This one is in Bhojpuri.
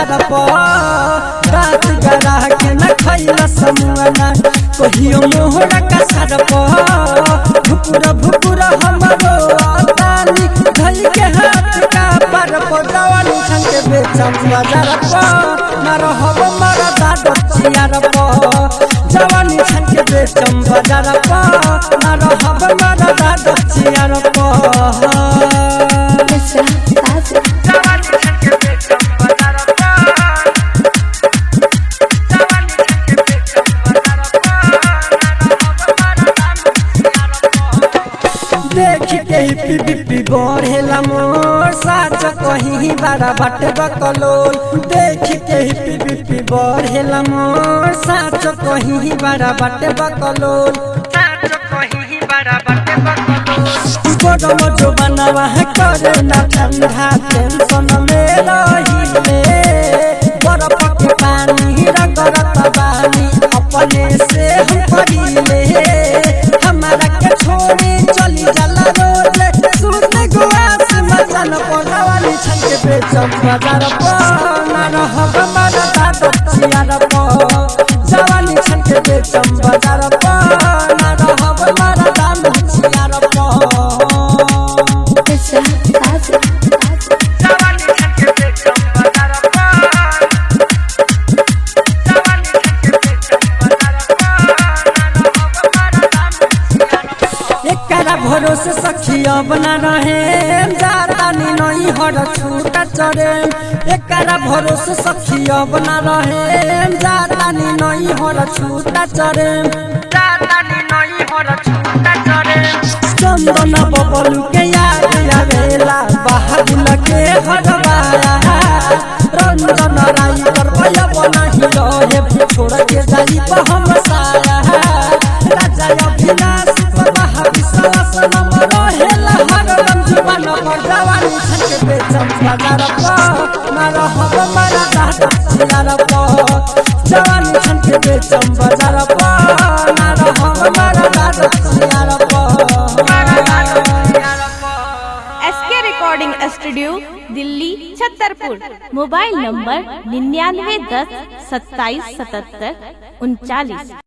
बाजार पर दांत गरा के न खैला समुआना कहियो मोहरा का सर पर भुकुरा भुकुरा हमरो आतानी धल के हाथ का पर जवानी छन के बेचम बाजार पर न रहब मरा दादचियार पर जवानी छन के बेचम बाजार पर न रहब मरा दादचियार पर देख के पीपी बढ़ेला मोर साच कहीं बड़ा बाटे बकलोल देख के पीपी बढ़ेला मोर साच कहीं बड़ा बाटे बकलोल गरम जो बनवा है करे ना ठंडा टेंशन में रहिले बर्फ के पानी रगड़त बानी अपने से हम पड़ीले हमारा के छोड़ी चली जाला रोज सुन गोवा से मचन पड़वानी छन के बेचम बाजार पर ना रहब मरा दादचियार पर जवानी छन के बेचम बाजार पर ना रहब मरा दादचियार पर भरोसे सखिया बना रहे जाता नहीं हर छूटा चरे एकरा भरोसे सखिया बना रहे जाता नहीं हर छूटा चरे चंदन बबलू के याद आवेला बाहर लगे हरबाया रंजन राई कर भैया नहीं रहे छोड़ के जाई हम साया राजा अभिलाष जवानी छन के बेचम बाजार पर ना रहब मरा दादचियार पर जवानी छन के बेचम बाजार पर ना रहब मरा दादचियार पर। SK recording studio Delhi Chhatarpur. Mobile number 9910 2777 39।